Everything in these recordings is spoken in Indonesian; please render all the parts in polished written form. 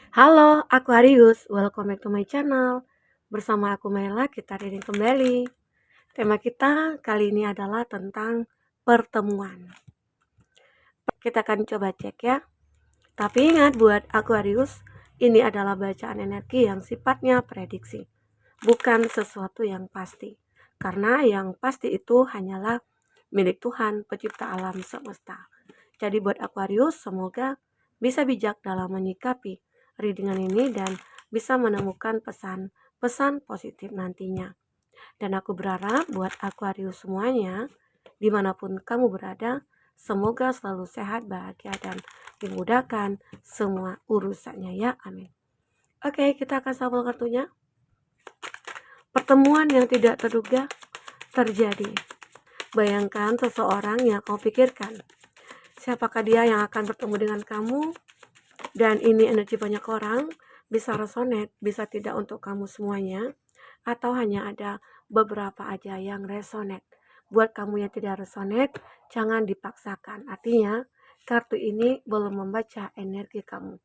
Halo Aquarius, welcome back to my channel. Bersama aku Mela, kita reading kembali. Tema kita kali ini adalah tentang pertemuan. Kita akan coba cek ya. Tapi ingat buat Aquarius, ini adalah bacaan energi yang sifatnya prediksi, bukan sesuatu yang pasti. Karena yang pasti itu hanyalah milik Tuhan, pencipta alam semesta. Jadi buat Aquarius, semoga bisa bijak dalam menyikapi readingan ini dan bisa menemukan pesan-pesan positif nantinya. Dan aku berharap buat Aquarius semuanya, dimanapun kamu berada, semoga selalu sehat, bahagia, dan dimudahkan semua urusannya ya, amin. Oke, kita akan shuffle kartunya. Pertemuan yang tidak terduga terjadi. Bayangkan seseorang yang kau pikirkan. Siapakah dia yang akan bertemu dengan kamu? Dan ini energi banyak orang, bisa resonate, bisa tidak untuk kamu semuanya, atau hanya ada beberapa aja yang resonate. Buat kamu yang tidak resonate, jangan dipaksakan. Artinya, kartu ini belum membaca energi kamu.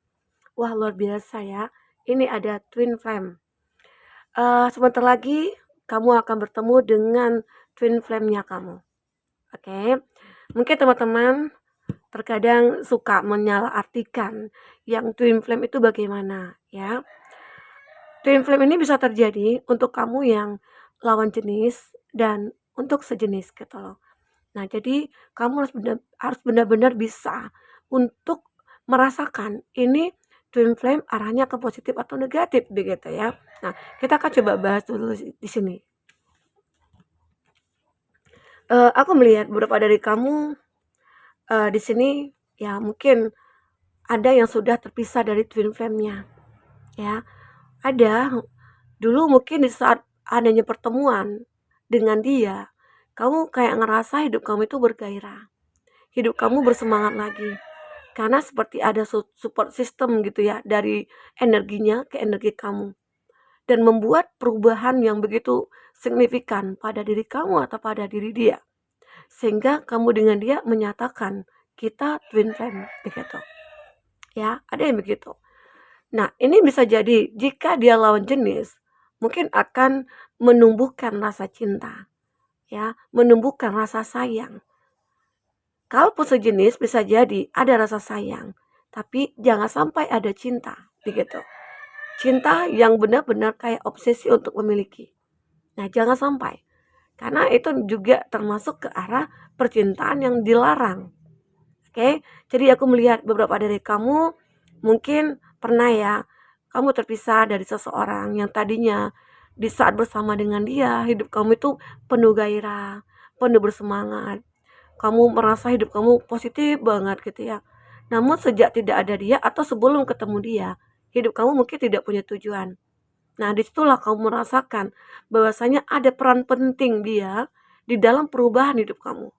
Wah, luar biasa ya. Ini ada twin flame. Sebentar lagi kamu akan bertemu dengan twin flame-nya kamu. Oke. Mungkin teman-teman terkadang suka menyalahartikan yang twin flame itu bagaimana ya. Twin flame ini bisa terjadi untuk kamu yang lawan jenis dan untuk sejenis gitu loh. Nah, jadi kamu harus benar-benar bisa untuk merasakan ini twin flame arahnya ke positif atau negatif begitu ya. Nah, kita akan coba bahas dulu di sini. Aku melihat beberapa dari kamu di sini ya mungkin ada yang sudah terpisah dari twin flame-nya ya. Ada dulu mungkin di saat adanya pertemuan dengan dia, kamu kayak ngerasa hidup kamu itu bergairah, hidup kamu bersemangat lagi. Karena seperti ada support system gitu ya, dari energinya ke energi kamu. Dan membuat perubahan yang begitu signifikan pada diri kamu atau pada diri dia. Sehingga kamu dengan dia menyatakan, kita twin flame, begitu. Ya, ada yang begitu. Nah, ini bisa jadi jika dia lawan jenis, mungkin akan menumbuhkan rasa cinta, ya, menumbuhkan rasa sayang. Kalaupun sejenis bisa jadi ada rasa sayang, tapi jangan sampai ada cinta, begitu. Cinta yang benar-benar kayak obsesi untuk memiliki. Nah, jangan sampai. Karena itu juga termasuk ke arah percintaan yang dilarang. Oke, jadi aku melihat beberapa dari kamu mungkin pernah ya, kamu terpisah dari seseorang yang tadinya di saat bersama dengan dia, hidup kamu itu penuh gairah, penuh bersemangat. Kamu merasa hidup kamu positif banget gitu ya. Namun sejak tidak ada dia atau sebelum ketemu dia, hidup kamu mungkin tidak punya tujuan. Nah, disitulah kamu merasakan bahwasanya ada peran penting dia di dalam perubahan hidup kamu.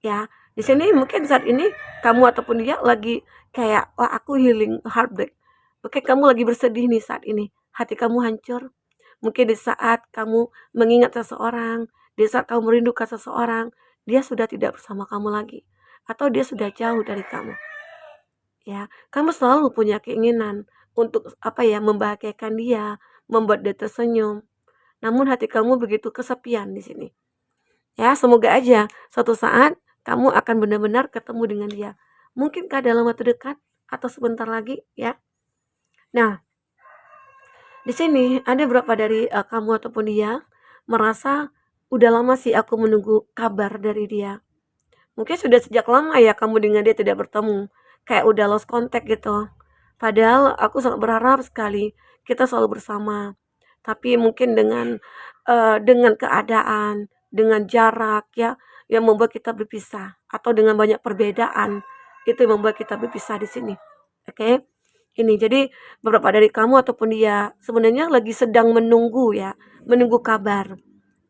Ya, di sini mungkin saat ini kamu ataupun dia lagi kayak, wah aku healing heartbreak. Mungkin kamu lagi bersedih nih saat ini, hati kamu hancur. Mungkin di saat kamu mengingat seseorang, di saat kamu merindukan seseorang, dia sudah tidak bersama kamu lagi. Atau dia sudah jauh dari kamu. Ya, kamu selalu punya keinginan untuk apa ya, membahagiakan dia, membuat dia tersenyum. Namun hati kamu begitu kesepian di sini. Ya, semoga aja suatu saat kamu akan benar-benar ketemu dengan dia. Mungkinkah dalam waktu dekat atau sebentar lagi ya. Nah, di sini ada berapa dari kamu ataupun dia merasa udah lama sih aku menunggu kabar dari dia. Mungkin sudah sejak lama ya kamu dengan dia tidak bertemu. Kayak udah lost contact gitu. Padahal aku sangat berharap sekali kita selalu bersama. Tapi mungkin dengan keadaan, dengan jarak ya yang membuat kita berpisah atau dengan banyak perbedaan itu yang membuat kita berpisah di sini. Oke. Ini jadi beberapa dari kamu ataupun dia sebenarnya lagi sedang menunggu ya, menunggu kabar.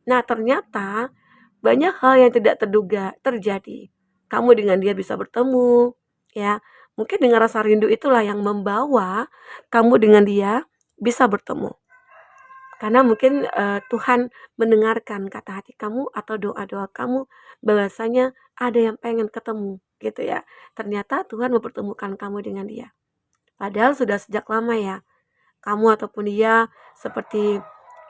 Nah, ternyata banyak hal yang tidak terduga terjadi. Kamu dengan dia bisa bertemu, ya. Mungkin dengan rasa rindu itulah yang membawa kamu dengan dia bisa bertemu. Karena mungkin Tuhan mendengarkan kata hati kamu atau doa-doa kamu bahwasanya ada yang pengen ketemu gitu ya. Ternyata Tuhan mempertemukan kamu dengan dia. Padahal sudah sejak lama ya, kamu ataupun dia seperti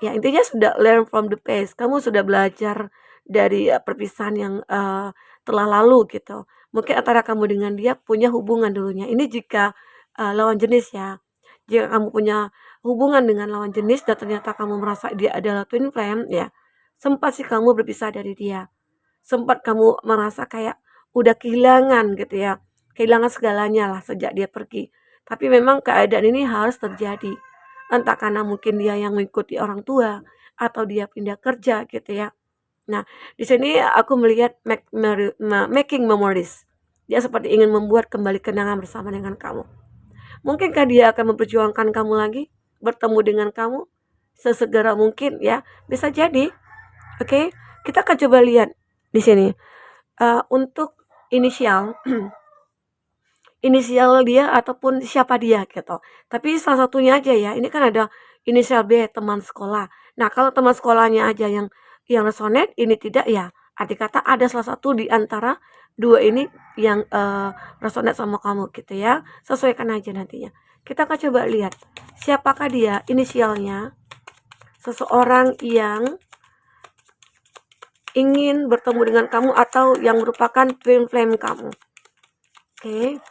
ya intinya sudah learn from the past. Kamu sudah belajar dari perpisahan yang telah lalu gitu. Mungkin antara kamu dengan dia punya hubungan dulunya. Ini jika lawan jenis ya. Jika kamu punya hubungan dengan lawan jenis dan ternyata kamu merasa dia adalah twin flame ya, sempat sih kamu berpisah dari dia. Sempat kamu merasa kayak udah kehilangan gitu ya. Kehilangan segalanya lah sejak dia pergi. Tapi memang keadaan ini harus terjadi. Entah karena mungkin dia yang mengikuti orang tua atau dia pindah kerja gitu ya. Nah, di sini aku melihat making memories. Dia seperti ingin membuat kembali kenangan bersama dengan kamu. Mungkinkah dia akan memperjuangkan kamu lagi, bertemu dengan kamu sesegera mungkin ya? Bisa jadi. Oke, kita akan coba lihat di sini. Untuk inisial inisial dia ataupun siapa dia gitu. Tapi salah satunya aja ya, ini kan ada inisial B teman sekolah. Nah, kalau teman sekolahnya aja yang resonate, ini tidak ya, arti kata ada salah satu di antara dua ini yang resonate sama kamu gitu ya. Sesuaikan aja nantinya. Kita akan coba lihat siapakah dia inisialnya. Seseorang yang ingin bertemu dengan kamu atau yang merupakan twin flame kamu. Oke.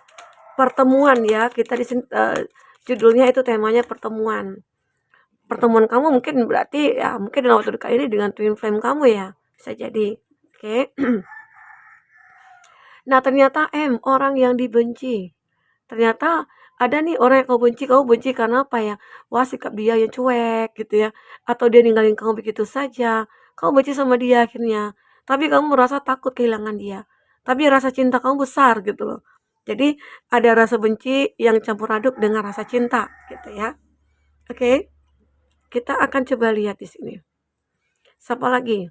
Pertemuan ya, kita di sini judulnya itu temanya pertemuan. Pertemuan kamu mungkin berarti ya mungkin dalam waktu dekat ini dengan twin flame kamu ya, bisa jadi. Oke. Nah, ternyata orang yang dibenci. Ternyata ada nih orang yang kamu benci karena apa ya? Wah, sikap dia yang cuek gitu ya, atau dia ninggalin kamu begitu saja. Kamu benci sama dia akhirnya, tapi kamu merasa takut kehilangan dia. Tapi rasa cinta kamu besar gitu loh. Jadi ada rasa benci yang campur aduk dengan rasa cinta gitu ya. Oke, kita akan coba lihat di sini. Siapa lagi?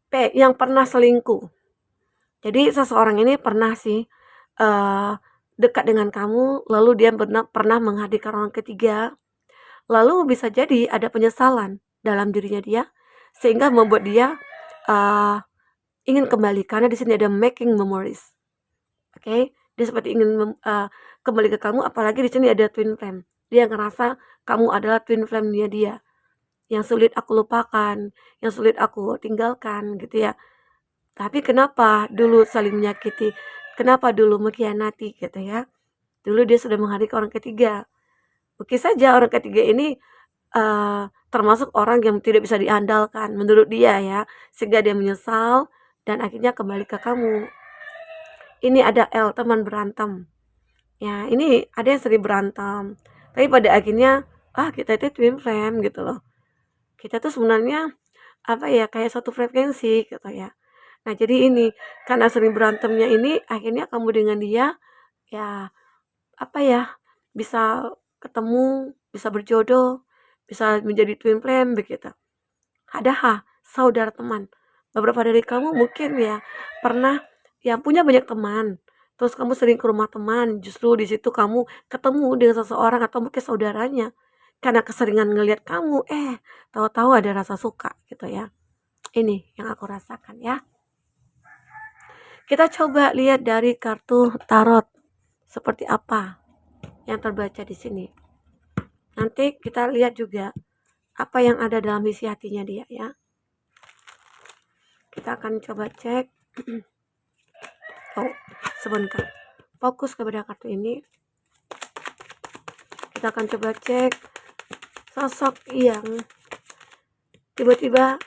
P, yang pernah selingkuh. Jadi seseorang ini pernah sih dekat dengan kamu, lalu dia pernah menghadirkan orang ketiga, lalu bisa jadi ada penyesalan dalam dirinya dia, sehingga membuat dia ingin kembali karena di sini ada making memories. Oke, dia seperti ingin kembali ke kamu, apalagi di sini ada twin flame. Dia ngerasa kamu adalah twin flame-nya dia, yang sulit aku lupakan, yang sulit aku tinggalkan gitu ya. Tapi kenapa dulu saling menyakiti? Kenapa dulu mengkhianati gitu ya? Dulu dia sudah menghadirkan orang ketiga. Mungkin saja orang ketiga ini termasuk orang yang tidak bisa diandalkan menurut dia ya, sehingga dia menyesal dan akhirnya kembali ke kamu. Ini ada L, teman berantem. Ya, ini ada yang sering berantem. Tapi pada akhirnya, kita itu twin flame gitu loh. Kita tuh sebenarnya apa ya, kayak satu frekuensi gitu ya. Nah, jadi ini karena sering berantemnya ini akhirnya kamu dengan dia ya apa ya, bisa ketemu, bisa berjodoh, bisa menjadi twin flame begitu. Ada saudara teman. Beberapa dari kamu mungkin ya pernah yang punya banyak teman. Terus kamu sering ke rumah teman, justru di situ kamu ketemu dengan seseorang atau mungkin saudaranya. Karena keseringan ngelihat kamu, tahu-tahu ada rasa suka gitu ya. Ini yang aku rasakan ya. Kita coba lihat dari kartu tarot seperti apa yang terbaca di sini. Nanti kita lihat juga apa yang ada dalam isi hatinya dia ya. Kita akan coba cek. Oh, sebentar. Fokus kepada kartu ini. Kita akan coba cek sosok yang tiba-tiba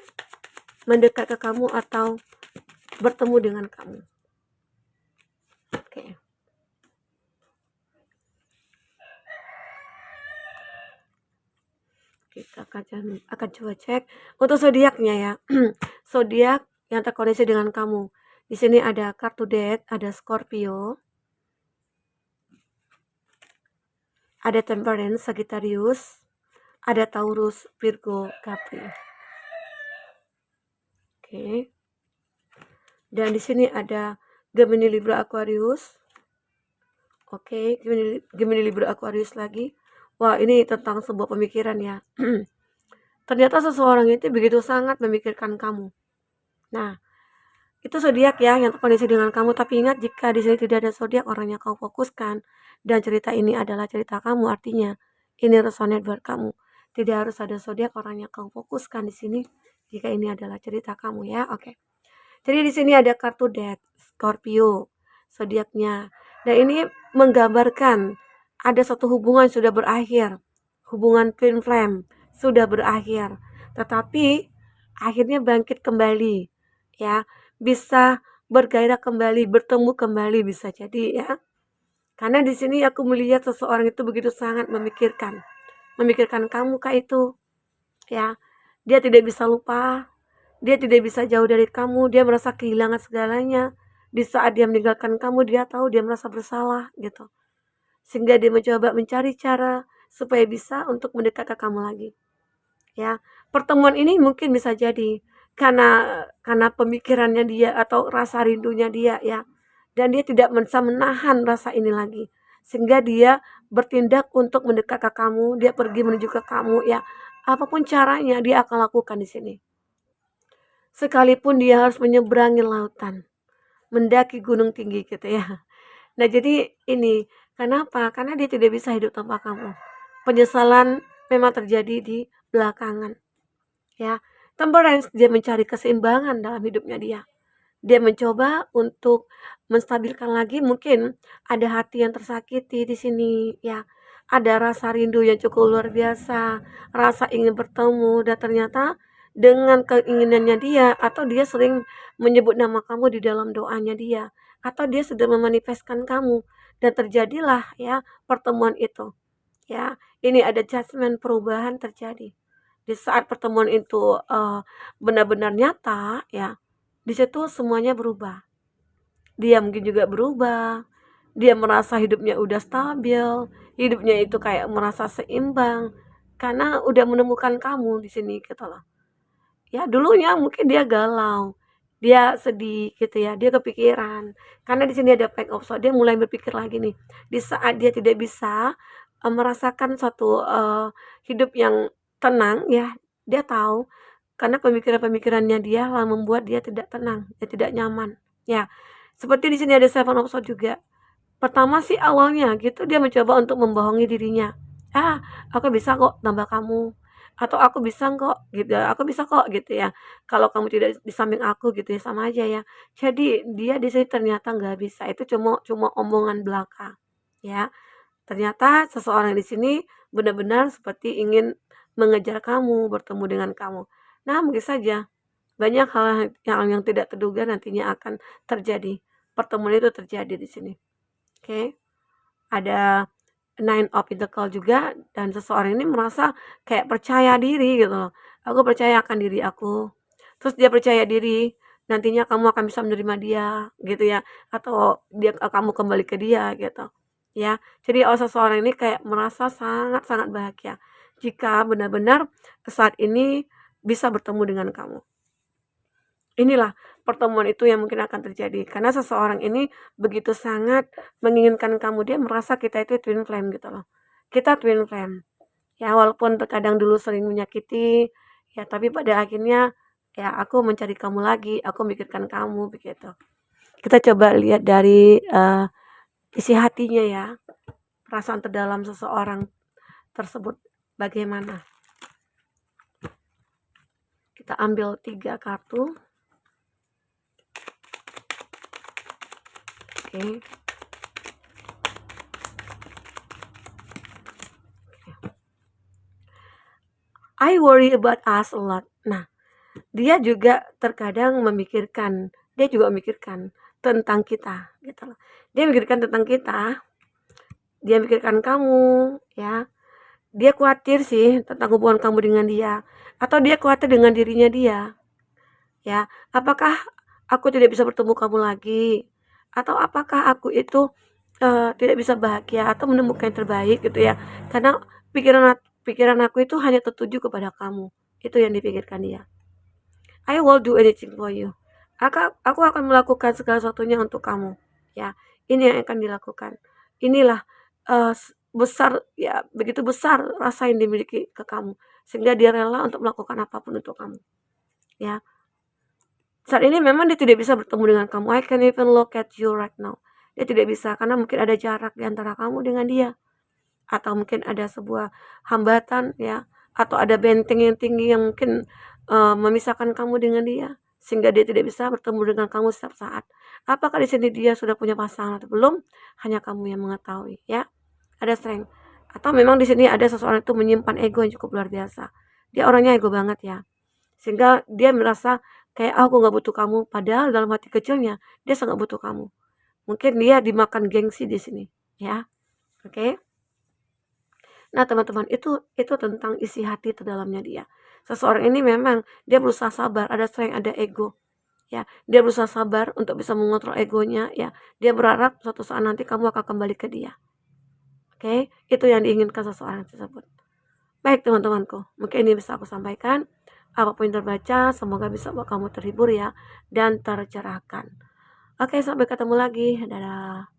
mendekat ke kamu atau bertemu dengan kamu. Oke. Kita akan coba cek untuk zodiaknya ya. Zodiak yang terkoneksi dengan kamu. Di sini ada kartu Death, ada Scorpio, ada Temperance, Sagittarius, ada Taurus, Virgo, Capri. Oke. Dan di sini ada Gemini, Libra, Aquarius. Oke, Gemini, Libra, Aquarius lagi. Wah, ini tentang sebuah pemikiran ya. Ternyata seseorang itu begitu sangat memikirkan kamu. Nah, Itu zodiak ya yang terkoneksi dengan kamu, tapi ingat jika di sini tidak ada zodiak orang yang kamu fokuskan dan cerita ini adalah cerita kamu, artinya ini resonate buat kamu. Tidak harus ada zodiak orang yang kamu fokuskan di sini jika ini adalah cerita kamu ya. Oke. Jadi di sini ada kartu Death, Scorpio, zodiaknya. Dan ini menggambarkan ada satu hubungan yang sudah berakhir. Hubungan twin flame sudah berakhir. Tetapi akhirnya bangkit kembali ya. Bisa bergairah kembali, bertemu kembali bisa jadi ya. Karena di sini aku melihat seseorang itu begitu sangat memikirkan kamu kak itu ya. Dia tidak bisa lupa, dia tidak bisa jauh dari kamu, dia merasa kehilangan segalanya. Di saat dia meninggalkan kamu, dia tahu dia merasa bersalah gitu. Sehingga dia mencoba mencari cara supaya bisa untuk mendekat ke kamu lagi. Ya, pertemuan ini mungkin bisa jadi karena pemikirannya dia atau rasa rindunya dia ya. Dan dia tidak bisa menahan rasa ini lagi. Sehingga dia bertindak untuk mendekat ke kamu, dia pergi menuju ke kamu ya. Apapun caranya dia akan lakukan di sini. Sekalipun dia harus menyeberangi lautan, mendaki gunung tinggi gitu ya. Nah jadi ini, kenapa? Karena dia tidak bisa hidup tanpa kamu. Penyesalan memang terjadi di belakangan ya. Temperance, dia mencari keseimbangan dalam hidupnya dia. Dia mencoba untuk menstabilkan lagi, mungkin ada hati yang tersakiti di sini ya. Ada rasa rindu yang cukup luar biasa, rasa ingin bertemu dan ternyata dengan keinginannya dia atau dia sering menyebut nama kamu di dalam doanya dia atau dia sudah memanifestkan kamu dan terjadilah ya pertemuan itu. Ya, ini ada judgement perubahan terjadi. Di saat pertemuan itu benar-benar nyata ya, di situ semuanya berubah. Dia mungkin juga berubah. Dia merasa hidupnya udah stabil, hidupnya itu kayak merasa seimbang karena udah menemukan kamu di sini gitu loh. Ya dulunya mungkin dia galau, dia sedih gitu ya, dia kepikiran. Karena di sini ada Pack of Swords, dia mulai berpikir lagi nih. Di saat dia tidak bisa merasakan suatu hidup yang tenang ya, dia tahu karena pemikiran-pemikirannya dia lah membuat dia tidak tenang, dia tidak nyaman. Ya, seperti di sini ada Seven of Swords juga. Pertama sih awalnya gitu dia mencoba untuk membohongi dirinya. "Ah, aku bisa kok tambah kamu," atau "Aku bisa kok," gitu ya, "Aku bisa kok," gitu ya. "Kalau kamu tidak di samping aku," gitu ya, sama aja ya. Jadi dia di sini ternyata nggak bisa, itu cuma cuma omongan belaka, ya. Ternyata seseorang di sini benar-benar seperti ingin mengejar kamu, bertemu dengan kamu. Nah, mungkin saja banyak hal yang tidak terduga nantinya akan terjadi. Pertemuan itu terjadi di sini. Oke. Ada Nine of Pentacles juga dan seseorang ini merasa kayak percaya diri gitu loh. Aku percaya akan diri aku. Terus dia percaya diri, nantinya kamu akan bisa menerima dia gitu ya atau kamu kembali ke dia gitu. Ya. Jadi seseorang ini kayak merasa sangat-sangat bahagia jika benar-benar saat ini bisa bertemu dengan kamu. Inilah pertemuan itu yang mungkin akan terjadi karena seseorang ini begitu sangat menginginkan kamu, dia merasa kita itu twin flame gitu loh. Kita twin flame. Ya walaupun terkadang dulu sering menyakiti, ya tapi pada akhirnya ya aku mencari kamu lagi, aku mikirkan kamu begitu. Kita coba lihat dari isi hatinya ya, perasaan terdalam seseorang tersebut bagaimana. Kita ambil 3 kartu. Oke. I worry about us a lot. Nah, dia juga terkadang memikirkan, dia juga memikirkan tentang kita gitu loh. Dia memikirkan tentang kita, dia memikirkan kamu ya. Dia khawatir sih tentang hubungan kamu dengan dia atau dia khawatir dengan dirinya dia. Ya, apakah aku tidak bisa bertemu kamu lagi? Atau apakah aku itu tidak bisa bahagia atau menemukan yang terbaik gitu ya? Karena pikiran aku itu hanya tertuju kepada kamu. Itu yang dipikirkan dia. I will do anything for you. Aku akan melakukan segala sesuatunya untuk kamu. Ya, ini yang akan dilakukan. Inilah besar ya, begitu besar rasa yang dimiliki ke kamu sehingga dia rela untuk melakukan apapun untuk kamu. Ya. Saat ini memang dia tidak bisa bertemu dengan kamu, I can even look at you right now. Dia tidak bisa karena mungkin ada jarak di antara kamu dengan dia, atau mungkin ada sebuah hambatan ya, atau ada benteng yang tinggi yang mungkin, memisahkan kamu dengan dia, sehingga dia tidak bisa bertemu dengan kamu setiap saat. Apakah di sini dia sudah punya pasangan atau belum? Hanya kamu yang mengetahui ya. Ada strength, atau memang di sini ada seseorang itu menyimpan ego yang cukup luar biasa. Dia orangnya ego banget ya, sehingga dia merasa kayak, "Ah, aku nggak butuh kamu," padahal dalam hati kecilnya dia sangat butuh kamu. Mungkin dia dimakan gengsi di sini, ya, oke? Nah, teman-teman, itu tentang isi hati terdalamnya dia. Seseorang ini memang dia berusaha sabar, ada strength, ada ego, ya. Dia berusaha sabar untuk bisa mengontrol egonya, ya. Dia berharap suatu saat nanti kamu akan kembali ke dia, oke? Itu yang diinginkan seseorang tersebut. Baik teman-temanku, mungkin ini bisa aku sampaikan. Apapun yang terbaca, semoga bisa buat kamu terhibur ya, dan tercerahkan. Oke, sampai ketemu lagi. Dadah.